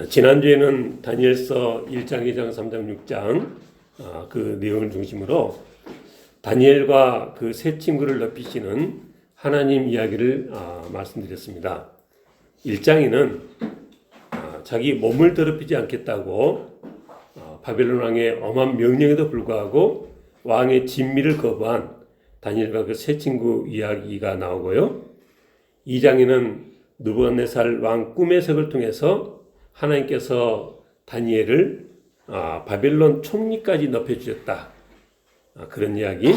지난주에는 다니엘서 1장, 2장, 3장, 6장 그 내용을 중심으로 다니엘과 그 세 친구를 높이시는 하나님 이야기를 말씀드렸습니다. 1장에는 자기 몸을 더럽히지 않겠다고 바벨론 왕의 엄한 명령에도 불구하고 왕의 진미를 거부한 다니엘과 그 세 친구 이야기가 나오고요. 2장에는 느부갓네살 왕 꿈의 해석을 통해서 하나님께서 다니엘을 바벨론 총리까지 높여주셨다. 그런 이야기.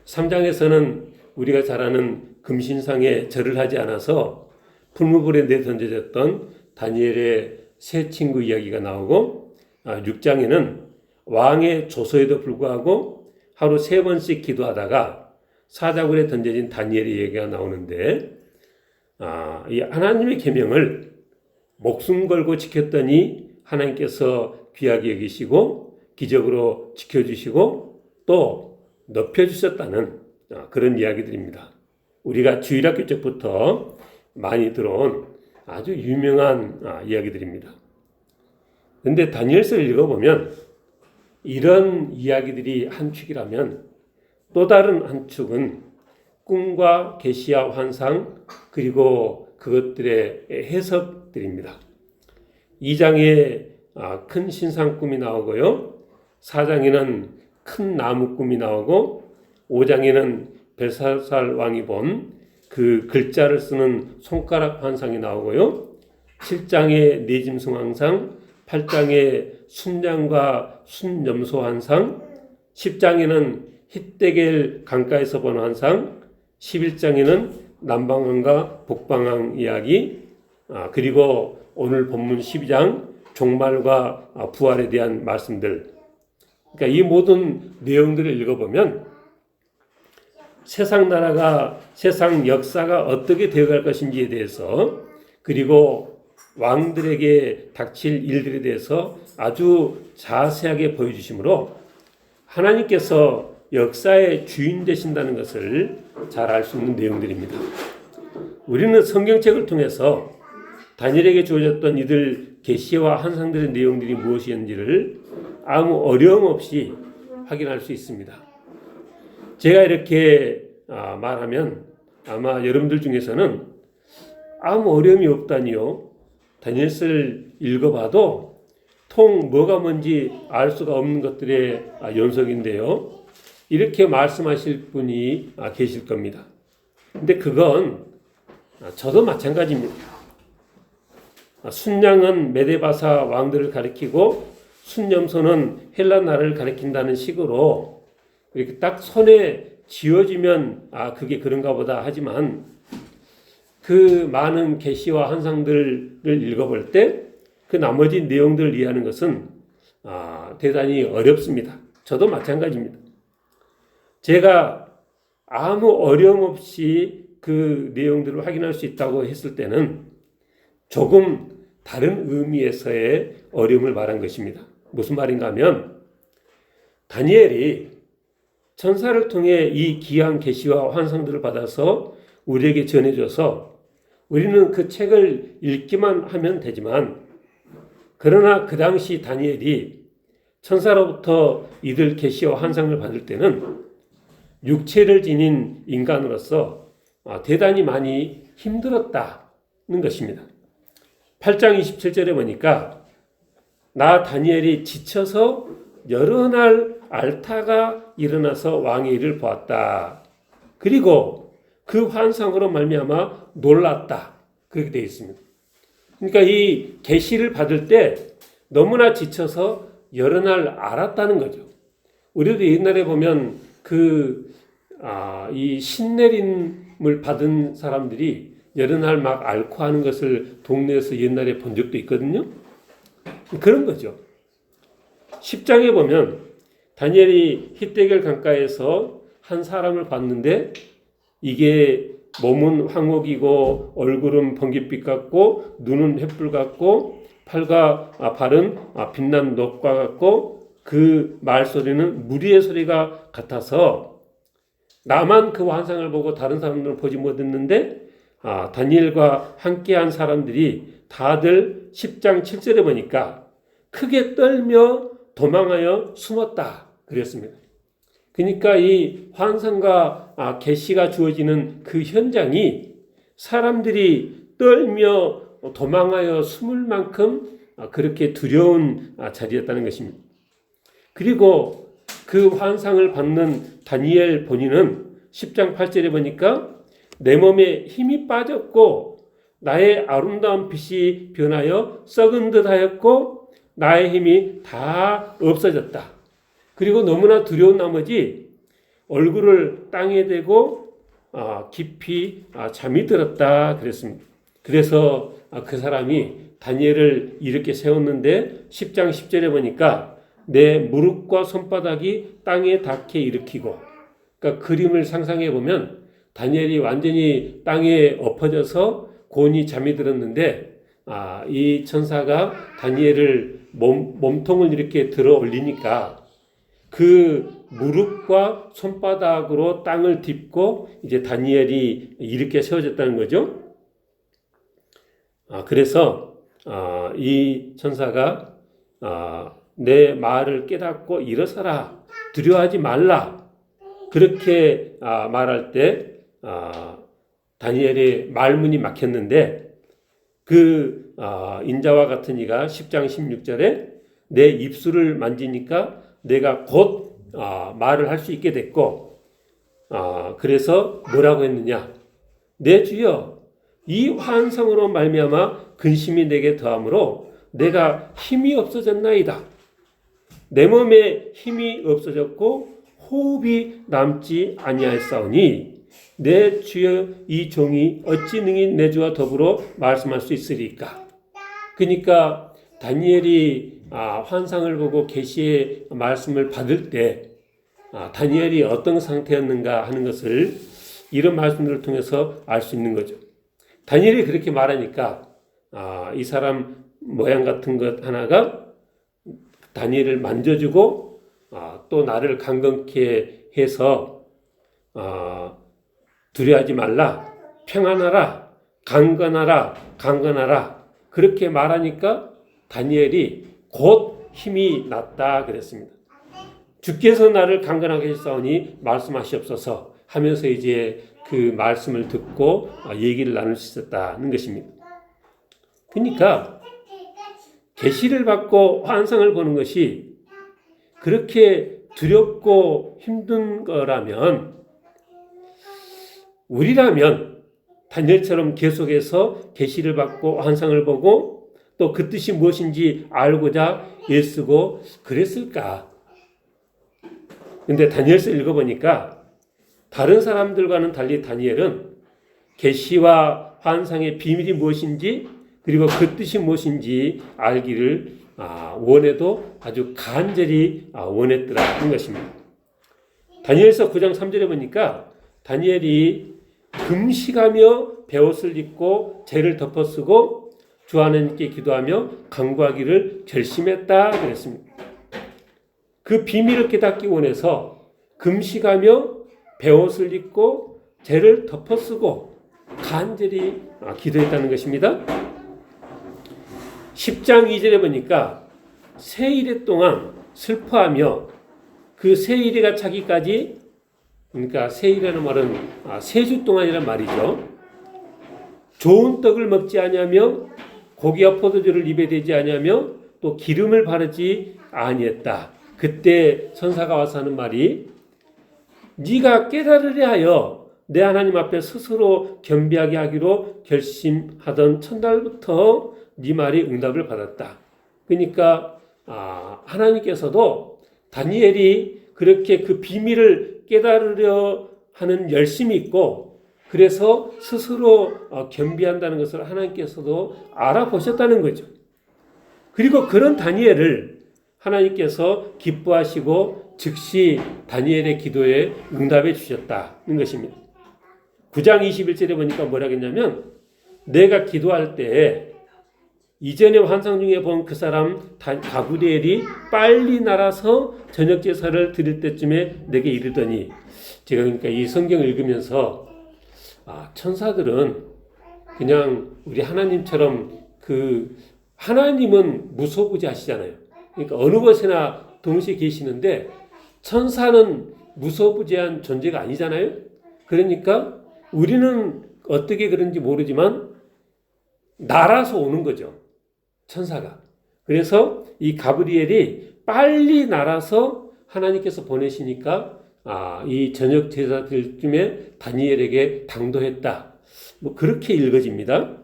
3장에서는 우리가 잘 아는 금신상에 절을 하지 않아서 풀무불에 내던져졌던 다니엘의 세 친구 이야기가 나오고 6장에는 왕의 조서에도 불구하고 하루 3번씩 기도하다가 사자굴에 던져진 다니엘의 얘기가 나오는데 이 하나님의 계명을 목숨 걸고 지켰더니 하나님께서 귀하게 여기시고 기적으로 지켜주시고 또 높여주셨다는 그런 이야기들입니다. 우리가 주일학교 때부터 많이 들어온 아주 유명한 이야기들입니다. 그런데 다니엘서를 읽어보면 이런 이야기들이 한 축이라면 또 다른 한 축은 꿈과 계시와 환상 그리고 그것들의 해석들입니다. 2장에 큰 신상 꿈이 나오고요. 4장에는 큰 나무 꿈이 나오고 5장에는 벨사살 왕이 본 그 글자를 쓰는 손가락 환상이 나오고요. 7장에 내짐승 환상, 8장에 순양과 순염소 환상, 10장에는 hitdekel 강가에서 본 환상, 11장에는 남방왕과 북방왕 이야기, 그리고 오늘 본문 12장 종말과 부활에 대한 말씀들. 그러니까 이 모든 내용들을 읽어보면 세상 나라가, 세상 역사가 어떻게 되어갈 것인지에 대해서 그리고 왕들에게 닥칠 일들에 대해서 아주 자세하게 보여주시므로 하나님께서 역사의 주인 되신다는 것을 잘 알 수 있는 내용들입니다. 우리는 성경책을 통해서 다니엘에게 주어졌던 이들 계시와 환상들의 내용들이 무엇이었는지를 아무 어려움 없이 확인할 수 있습니다. 제가 이렇게 말하면 아마 여러분들 중에서는 아무 어려움이 없다니요. 다니엘서를 읽어봐도 통 뭐가 뭔지 알 수가 없는 것들의 연속인데요. 이렇게 말씀하실 분이 계실 겁니다. 근데 그건 저도 마찬가지입니다. 순양은 메데바사 왕들을 가리키고 순염소는 헬라 나라를 가리킨다는 식으로 이렇게 딱 손에 쥐어지면 그게 그런가 보다 하지만 그 많은 계시와 환상들을 읽어볼 때 그 나머지 내용들을 이해하는 것은 대단히 어렵습니다. 저도 마찬가지입니다. 제가 아무 어려움 없이 그 내용들을 확인할 수 있다고 했을 때는 조금 다른 의미에서의 어려움을 말한 것입니다. 무슨 말인가 하면 다니엘이 천사를 통해 이 귀한 계시와 환상들을 받아서 우리에게 전해줘서 우리는 그 책을 읽기만 하면 되지만 그러나 그 당시 다니엘이 천사로부터 이들 계시와 환상을 받을 때는 육체를 지닌 인간으로서 대단히 많이 힘들었다는 것입니다. 8장 27절에 보니까 나 다니엘이 지쳐서 여러 날 앓다가 일어나서 왕의 일을 보았다. 그리고 그 환상으로 말미암아 놀랐다. 그렇게 되어 있습니다. 그러니까 이 계시를 받을 때 너무나 지쳐서 여러 날 앓았다는 거죠. 우리도 옛날에 보면 이 신내림을 받은 사람들이 여러 날 막 앓고 하는 것을 동네에서 옛날에 본 적도 있거든요. 그런 거죠. 10장에 보면 다니엘이 hitdekel 강가에서 한 사람을 봤는데 이게 몸은 황옥이고 얼굴은 번갯빛 같고 눈은 횃불 같고 팔과 발은 빛난 녹과 같고 그 말소리는 무리의 소리가 같아서 나만 그 환상을 보고 다른 사람들은 보지 못했는데 다니엘과 함께한 사람들이 다들 10장 7절에 보니까 크게 떨며 도망하여 숨었다 그랬습니다. 그러니까 이 환상과 계시가 주어지는 그 현장이 사람들이 떨며 도망하여 숨을 만큼 그렇게 두려운 자리였다는 것입니다. 그리고 그 환상을 받는 다니엘 본인은 10장 8절에 보니까 내 몸에 힘이 빠졌고 나의 아름다운 빛이 변하여 썩은 듯 하였고 나의 힘이 다 없어졌다. 그리고 너무나 두려운 나머지 얼굴을 땅에 대고 깊이 잠이 들었다 그랬습니다. 그래서 그 사람이 다니엘을 이렇게 세웠는데 10장 10절에 보니까 내 무릎과 손바닥이 땅에 닿게 일으키고, 그러니까 그림을 상상해 보면 다니엘이 완전히 땅에 엎어져서 곤히 잠이 들었는데 이 천사가 다니엘을 몸통을 이렇게 들어 올리니까 그 무릎과 손바닥으로 땅을 딛고 이제 다니엘이 이렇게 세워졌다는 거죠. 그래서 이 천사가 내 말을 깨닫고 일어서라, 두려워하지 말라, 그렇게 말할 때 다니엘의 말문이 막혔는데 그 인자와 같은 이가 10장 16절에 내 입술을 만지니까 내가 곧 말을 할 수 있게 됐고, 그래서 뭐라고 했느냐, 내 주여 이 환상으로 말미암아 근심이 내게 더함으로 내가 힘이 없어졌나이다. 내 몸에 힘이 없어졌고 호흡이 남지 아니하였사오니 내 주여 이 종이 어찌 능히 내 주와 더불어 말씀할 수 있으리까. 그러니까 다니엘이 환상을 보고 계시의 말씀을 받을 때 다니엘이 어떤 상태였는가 하는 것을 이런 말씀들을 통해서 알 수 있는 거죠. 다니엘이 그렇게 말하니까 이 사람 모양 같은 것 하나가 다니엘을 만져주고 또 나를 강건케 해서 두려워하지 말라, 평안하라, 강건하라 그렇게 말하니까 다니엘이 곧 힘이 났다 그랬습니다. 주께서 나를 강건하게 하시사오니 말씀하시옵소서 하면서 이제 그 말씀을 듣고 얘기를 나눌 수 있었다는 것입니다. 그러니까 계시를 받고 환상을 보는 것이 그렇게 두렵고 힘든 거라면, 우리라면 다니엘처럼 계속해서 계시를 받고 환상을 보고 또 그 뜻이 무엇인지 알고자 애쓰고 그랬을까? 근데 다니엘서 읽어보니까 다른 사람들과는 달리 다니엘은 계시와 환상의 비밀이 무엇인지 그리고 그 뜻이 무엇인지 알기를 원해도 아주 간절히 원했더라는 것입니다. 다니엘서 9장 3절에 보니까 다니엘이 금식하며 베옷을 입고 재를 덮어쓰고 주 하나님께 기도하며 간구하기를 결심했다 그랬습니다. 그 비밀을 깨닫기 원해서 금식하며 베옷을 입고 재를 덮어쓰고 간절히 기도했다는 것입니다. 10장 2절에 보니까 세 일해 동안 슬퍼하며 그 세 일해가 차기까지, 그러니까 세 일이라는 말은 세 주 동안이란 말이죠. 좋은 떡을 먹지 아니하며 고기와 포도주를 입에 대지 아니하며 또 기름을 바르지 아니했다. 그때 천사가 와서 하는 말이 네가 깨달으려 하여 내 하나님 앞에 스스로 겸비하게 하기로 결심하던 첫날부터 네 말이 응답을 받았다. 그러니까 하나님께서도 다니엘이 그렇게 그 비밀을 깨달으려 하는 열심이 있고 그래서 스스로 겸비한다는 것을 하나님께서도 알아보셨다는 거죠. 그리고 그런 다니엘을 하나님께서 기뻐하시고 즉시 다니엘의 기도에 응답해 주셨다는 것입니다. 9장 21절에 보니까 뭐라고 했냐면 내가 기도할 때 이전에 환상 중에 본 그 사람 가브리엘이 빨리 날아서 저녁 제사를 드릴 때쯤에 내게 이르더니, 제가 그러니까 이 성경을 읽으면서 천사들은 그냥 우리 하나님처럼 하나님은 무소부지하시잖아요. 그러니까 어느 곳에나 동시에 계시는데 천사는 무소부지한 존재가 아니잖아요. 그러니까 우리는 어떻게 그런지 모르지만 날아서 오는 거죠. 천사가. 그래서 이 가브리엘이 빨리 날아서 하나님께서 보내시니까 이 저녁 제사들쯤에 다니엘에게 당도했다. 뭐 그렇게 읽어집니다.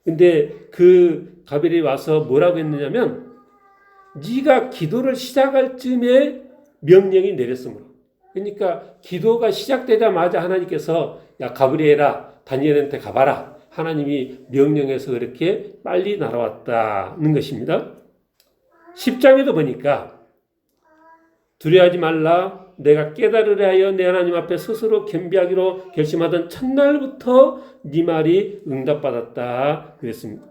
근데 그 가브리엘이 와서 뭐라고 했느냐면 네가 기도를 시작할 쯤에 명령이 내렸으므로. 그러니까 기도가 시작되자마자 하나님께서 야 가브리엘아 다니엘한테 가봐라. 하나님이 명령해서 그렇게 빨리 날아왔다는 것입니다. 10장에도 보니까 두려워하지 말라 내가 깨달으려 하여 내 하나님 앞에 스스로 겸비하기로 결심하던 첫날부터 네 말이 응답받았다 그랬습니다.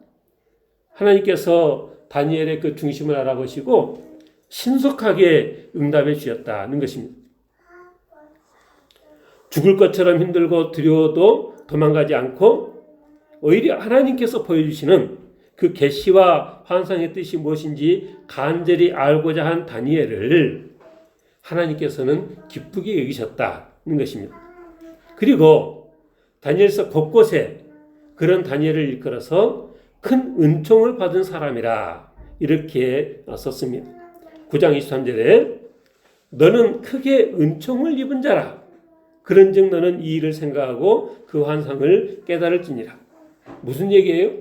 하나님께서 다니엘의 그 중심을 알아보시고 신속하게 응답해 주셨다는 것입니다. 죽을 것처럼 힘들고 두려워도 도망가지 않고 오히려 하나님께서 보여주시는 그 계시와 환상의 뜻이 무엇인지 간절히 알고자 한 다니엘을 하나님께서는 기쁘게 여기셨다는 것입니다. 그리고 다니엘서 곳곳에 그런 다니엘을 일컬어서 큰 은총을 받은 사람이라 이렇게 썼습니다. 9장 23절에 너는 크게 은총을 입은 자라 그런즉 너는 이 일을 생각하고 그 환상을 깨달을지니라. 무슨 얘기예요?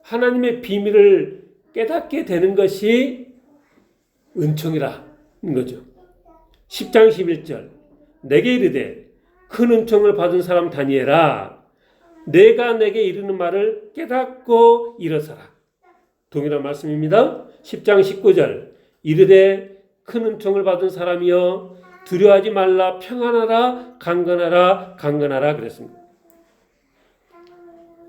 하나님의 비밀을 깨닫게 되는 것이 은총이라는 거죠. 10장 11절 내게 이르되 큰 은총을 받은 사람 다니엘아 내가 내게 이르는 말을 깨닫고 일어서라. 동일한 말씀입니다. 10장 19절 이르되 큰 은총을 받은 사람이여 두려워하지 말라 평안하라 강건하라 그랬습니다.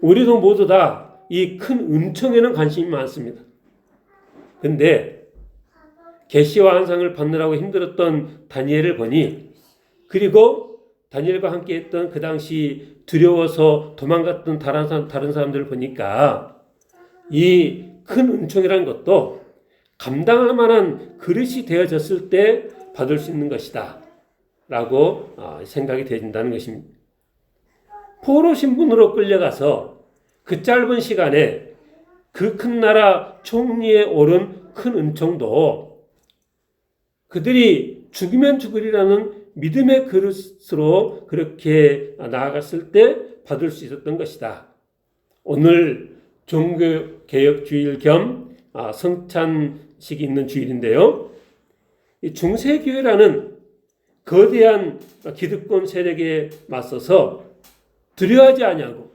우리도 모두 다 이 큰 은총에는 관심이 많습니다. 근데 계시와 환상을 받느라고 힘들었던 다니엘을 보니 그리고 다니엘과 함께 했던 그 당시 두려워서 도망갔던 다른 사람들을 보니까 이 큰 은총이라는 것도 감당할 만한 그릇이 되어졌을 때 받을 수 있는 것이다 라고 생각이 되어진다는 것입니다. 포로 신분으로 끌려가서 그 짧은 시간에 그 큰 나라 총리에 오른 큰 은총도 그들이 죽으면 죽으리라는 믿음의 그릇으로 그렇게 나아갔을 때 받을 수 있었던 것이다. 오늘 종교개혁주일 겸 성찬식이 있는 주일인데요. 이 중세교회라는 거대한 기득권 세력에 맞서서 두려워하지 아니하고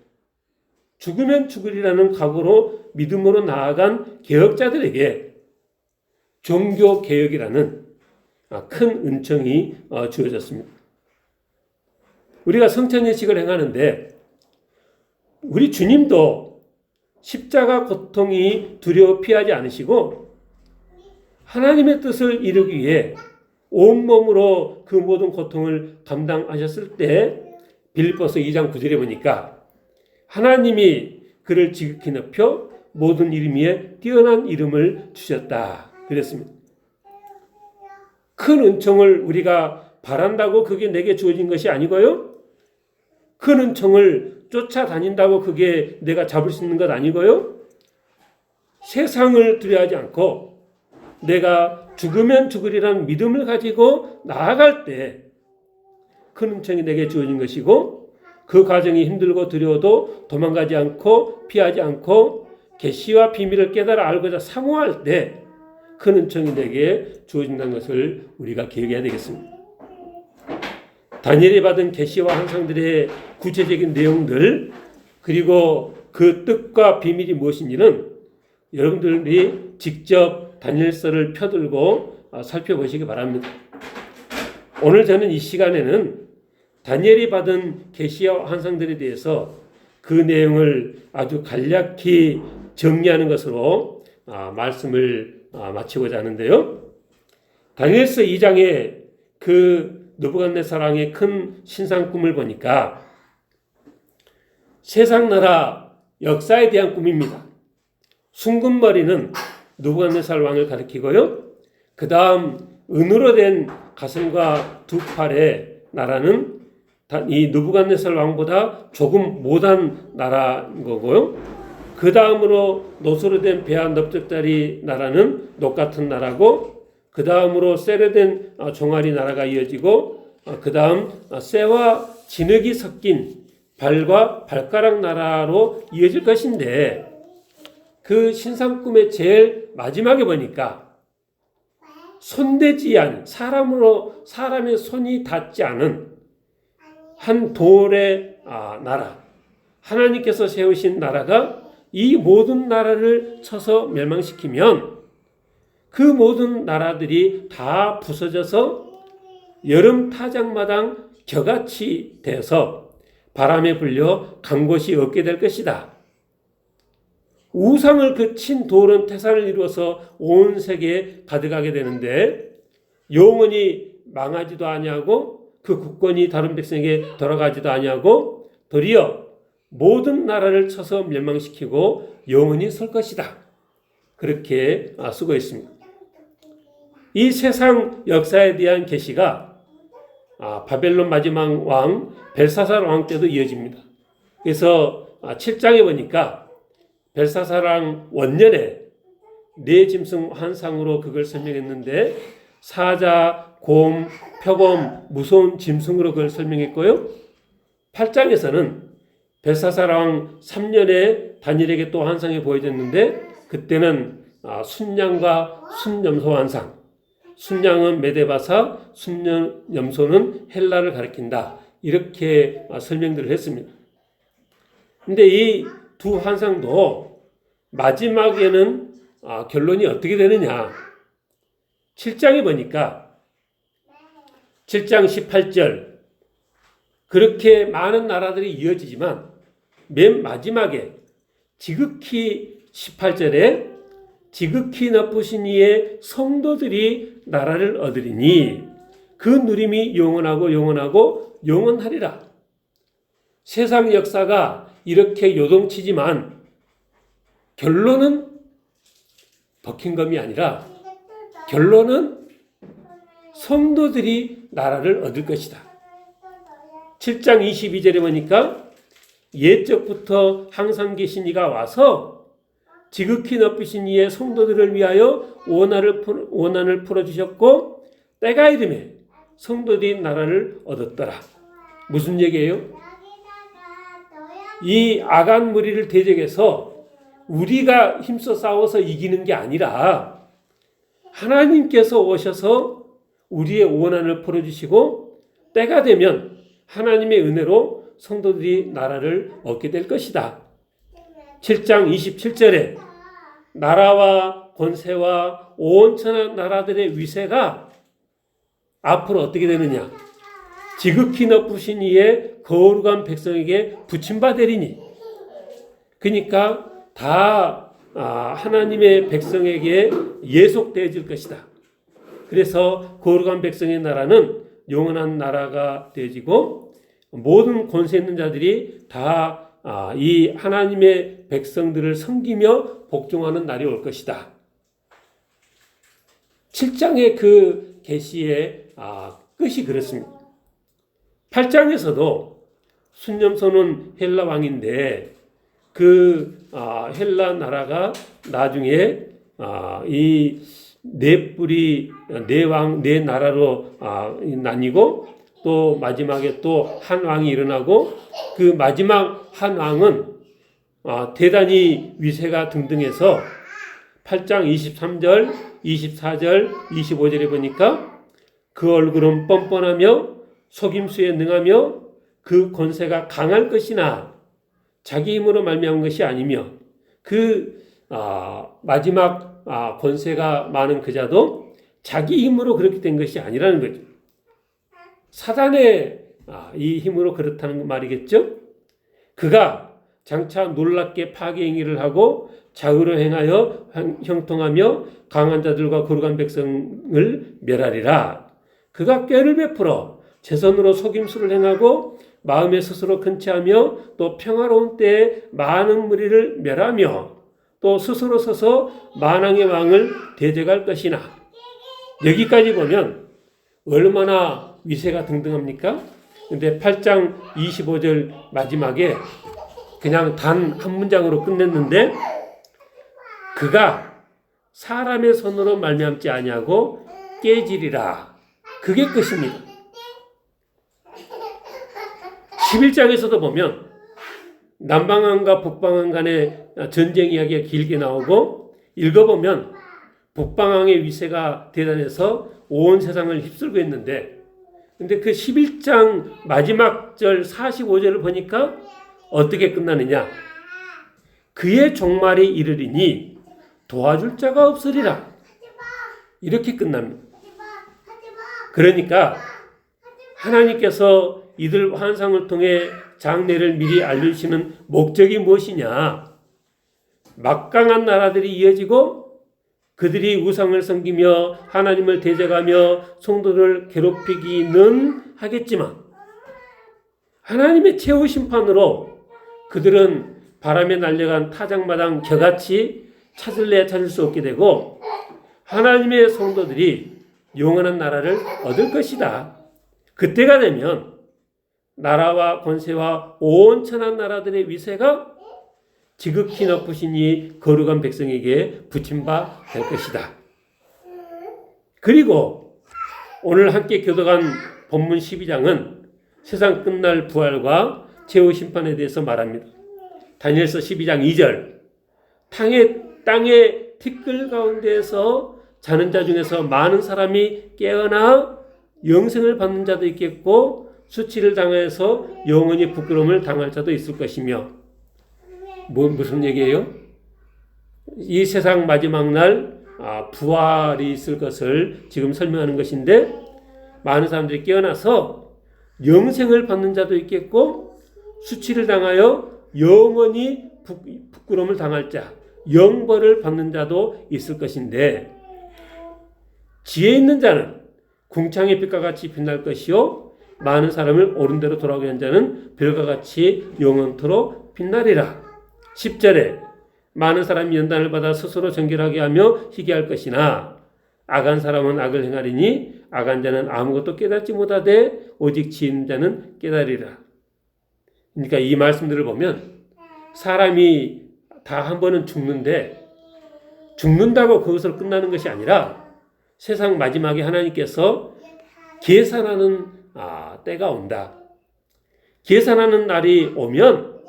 죽으면 죽으리라는 각오로 믿음으로 나아간 개혁자들에게 종교개혁이라는 큰 은총이 주어졌습니다. 우리가 성찬예식을 행하는데 우리 주님도 십자가 고통이 두려워 피하지 않으시고 하나님의 뜻을 이루기 위해 온몸으로 그 모든 고통을 감당하셨을 때 빌립보서 2장 9절에 보니까 하나님이 그를 지극히 높여 모든 이름 위에 뛰어난 이름을 주셨다 그랬습니다. 큰 은총을 우리가 바란다고 그게 내게 주어진 것이 아니고요. 큰 은총을 쫓아다닌다고 그게 내가 잡을 수 있는 것 아니고요. 세상을 두려워하지 않고 내가 죽으면 죽으리라는 믿음을 가지고 나아갈 때 큰 은총이 내게 주어진 것이고 그 과정이 힘들고 두려워도 도망가지 않고 피하지 않고 계시와 비밀을 깨달아 알고자 사모할 때 큰 은총이 내게 주어진다는 것을 우리가 기억해야 되겠습니다. 다니엘이 받은 계시와 환상들의 구체적인 내용들 그리고 그 뜻과 비밀이 무엇인지는 여러분들이 직접 다니엘서를 펴들고 살펴보시기 바랍니다. 오늘 저는 이 시간에는 다니엘이 받은 계시와 환상들에 대해서 그 내용을 아주 간략히 정리하는 것으로 말씀을 마치고자 하는데요. 다니엘서 2장에 그 느부갓네살 왕의 큰 신상 꿈을 보니까 세상 나라 역사에 대한 꿈입니다. 숭근머리는 느부갓네살 왕을 가리키고요. 그 다음 은으로 된 가슴과 두 팔의 나라는 이 느부갓네살 왕보다 조금 못한 나라인 거고요. 그 다음으로 노소로 된 배와 넓적다리 나라는 녹 같은 나라고, 그 다음으로 쇠로 된 종아리 나라가 이어지고, 그 다음 쇠와 진흙이 섞인 발과 발가락 나라로 이어질 것인데, 그 신상꿈의 제일 마지막에 보니까 손대지 않은, 사람의 손이 닿지 않은 한 돌의 나라, 하나님께서 세우신 나라가 이 모든 나라를 쳐서 멸망시키면 그 모든 나라들이 다 부서져서 여름 타작마당 겨같이 돼서 바람에 불려 간 곳이 없게 될 것이다. 우상을 그친 돌은 태산을 이루어서 온 세계에 가득하게 되는데 영원히 망하지도 아니하고 그 국권이 다른 백성에게 돌아가지도 아니하고 도리어 모든 나라를 쳐서 멸망시키고 영원히 설 것이다. 그렇게 쓰고 있습니다. 이 세상 역사에 대한 계시가 바벨론 마지막 왕 벨사살 왕 때도 이어집니다. 그래서 7장에 보니까 벨사살 왕 원년에 네 짐승 환상으로 그걸 설명했는데 사자, 곰, 표범, 무서운 짐승으로 그걸 설명했고요. 8장에서는 벨사살 왕 3년에 다니엘에게 또 환상이 보여졌는데 그때는 순양과 순염소 환상, 순양은 메데바사, 순염소는 헬라를 가리킨다. 이렇게 설명들을 했습니다. 근데 이 두 환상도 마지막에는 결론이 어떻게 되느냐. 7장에 보니까 7장 18절 그렇게 많은 나라들이 이어지지만 맨 마지막에 지극히 18절에 지극히 나쁘신 이의 성도들이 나라를 얻으리니 그 누림이 영원하고 영원하고 영원하리라. 세상 역사가 이렇게 요동치지만 결론은 버킹엄이 아니라 결론은 성도들이 나라를 얻을 것이다. 7장 22절에 보니까 옛적부터 항상 계신 이가 와서 지극히 높으신 이의 성도들을 위하여 원한을 풀어주셨고 때가 이르매 성도들이 나라를 얻었더라. 무슨 얘기예요? 이 악한 무리를 대적해서 우리가 힘써 싸워서 이기는 게 아니라 하나님께서 오셔서 우리의 원한을 풀어주시고 때가 되면 하나님의 은혜로 성도들이 나라를 얻게 될 것이다. 7장 27절에 나라와 권세와 온천한 나라들의 위세가 앞으로 어떻게 되느냐. 지극히 높으신 이의 거룩한 백성에게 부침받으리니. 그러니까 다 하나님의 백성에게 예속되어질 것이다. 그래서 거룩한 백성의 나라는 영원한 나라가 되어지고 모든 권세 있는 자들이 다 이 하나님의 백성들을 섬기며 복종하는 날이 올 것이다. 7장의 그 계시의 끝이 그렇습니다. 8장에서도 순념소는 헬라 왕인데 그 헬라 나라가 나중에 이 네 뿔이 네 왕, 네 나라로 나뉘고 또 마지막에 또 한 왕이 일어나고 그 마지막 한 왕은 대단히 위세가 등등해서 8장 23절, 24절, 25절에 보니까 그 얼굴은 뻔뻔하며 속임수에 능하며 그 권세가 강할 것이나 자기 힘으로 말미암은 것이 아니며 그 마지막 권세가 많은 그 자도 자기 힘으로 그렇게 된 것이 아니라는 거죠. 사단의 이 힘으로 그렇다는 말이겠죠. 그가 장차 놀랍게 파괴 행위를 하고 좌우로 행하여 형통하며 강한 자들과 거룩한 백성을 멸하리라. 그가 꾀를 베풀어 제 손으로 속임수를 행하고 마음에 스스로 근체하며 또 평화로운 때에 많은 무리를 멸하며 또 스스로 서서 만왕의 왕을 대적할 것이나. 여기까지 보면 얼마나 위세가 등등합니까? 근데 8장 25절 마지막에 그냥 단 한 문장으로 끝냈는데, 그가 사람의 손으로 말미암지 아니하고 깨지리라. 그게 끝입니다. 11장에서도 보면 남방왕과 북방왕 간의 전쟁 이야기가 길게 나오고, 읽어보면 북방왕의 위세가 대단해서 온 세상을 휩쓸고 있는데, 근데 그 11장 마지막 절 45절을 보니까 어떻게 끝나느냐? 그의 종말이 이르리니 도와줄 자가 없으리라. 이렇게 끝납니다. 그러니까 하나님께서 이들 환상을 통해 장래를 미리 알려주시는 목적이 무엇이냐? 막강한 나라들이 이어지고 그들이 우상을 섬기며 하나님을 대적하며 성도를 괴롭히기는 하겠지만, 하나님의 최후 심판으로 그들은 바람에 날려간 타작마당 겨같이 찾을래야 찾을 수 없게 되고, 하나님의 성도들이 영원한 나라를 얻을 것이다. 그때가 되면 나라와 권세와 온 천한 나라들의 위세가 지극히 높으신 이 거룩한 백성에게 붙임바 될 것이다. 그리고 오늘 함께 교독한 본문 12장은 세상 끝날 부활과 최후 심판에 대해서 말합니다. 다니엘서 12장 2절, 땅의 티끌 가운데에서 자는 자 중에서 많은 사람이 깨어나 영생을 받는 자도 있겠고 수치를 당해서 영원히 부끄러움을 당할 자도 있을 것이며. 무슨 얘기예요? 이 세상 마지막 날 부활이 있을 것을 지금 설명하는 것인데, 많은 사람들이 깨어나서 영생을 받는 자도 있겠고 수치를 당하여 영원히 부끄러움을 당할 자, 영벌을 받는 자도 있을 것인데, 지혜 있는 자는 궁창의 빛과 같이 빛날 것이요 많은 사람을 옳은 대로 돌아오게 한 자는 별과 같이 영원토록 빛나리라. 10절에 많은 사람이 연단을 받아 스스로 정결하게 하며 희귀할 것이나 악한 사람은 악을 행하리니 악한 자는 아무것도 깨닫지 못하되 오직 지혜 있는 자는 깨달으리라. 그러니까 이 말씀들을 보면 사람이 다 한 번은 죽는데, 죽는다고 그것으로 끝나는 것이 아니라 세상 마지막에 하나님께서 계산하는 때가 온다. 계산하는 날이 오면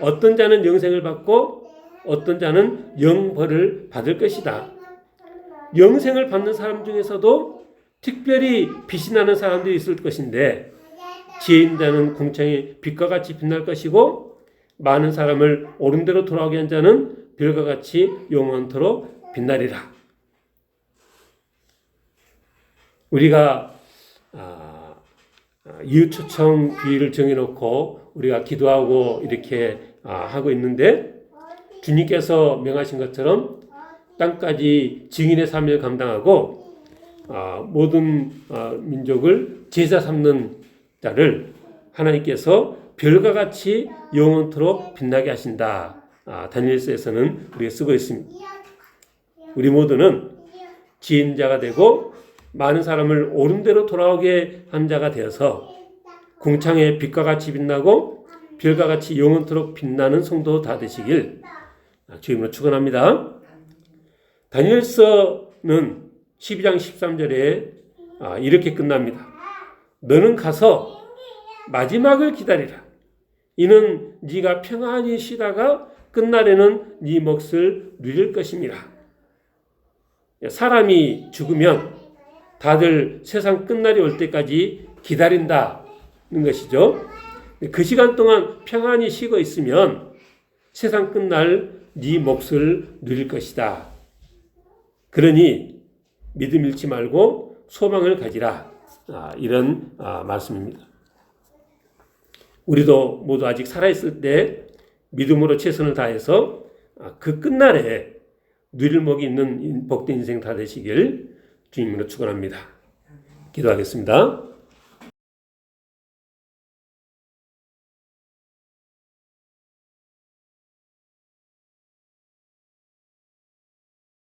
어떤 자는 영생을 받고 어떤 자는 영벌을 받을 것이다. 영생을 받는 사람 중에서도 특별히 빛이 나는 사람들이 있을 것인데, 지혜 있는 자는 궁창의 빛과 같이 빛날 것이고 많은 사람을 옳은 대로 돌아오게 한 자는 별과 같이 영원토록 빛나리라. 우리가 이웃초청 비율을 정해놓고 우리가 기도하고 이렇게 하고 있는데, 주님께서 명하신 것처럼 땅까지 증인의 사명을 감당하고 모든 민족을 제자 삼는 자를 하나님께서 별과 같이 영원토록 빛나게 하신다. 다니엘서에서는 우리가 쓰고 있습니다. 우리 모두는 지혜인 자가 되고 많은 사람을 옳은 대로 돌아오게 한 자가 되어서 궁창의 빛과 같이 빛나고 별과 같이 영원토록 빛나는 성도 다 되시길 주님으로 축원합니다. 다니엘서는 12장 13절에 이렇게 끝납니다. 너는 가서 마지막을 기다리라. 이는 네가 평안히 쉬다가 끝날에는 네 몫을 누릴 것임이라. 사람이 죽으면 다들 세상 끝날이 올 때까지 기다린다는 것이죠. 그 시간 동안 평안히 쉬고 있으면 세상 끝날 네 몫을 누릴 것이다. 그러니 믿음 잃지 말고 소망을 가지라. 이런 말씀입니다. 우리도 모두 아직 살아있을 때 믿음으로 최선을 다해서 그 끝날에 누릴 복이 있는 복된 인생 다 되시길 주님으로 축원합니다. 기도하겠습니다.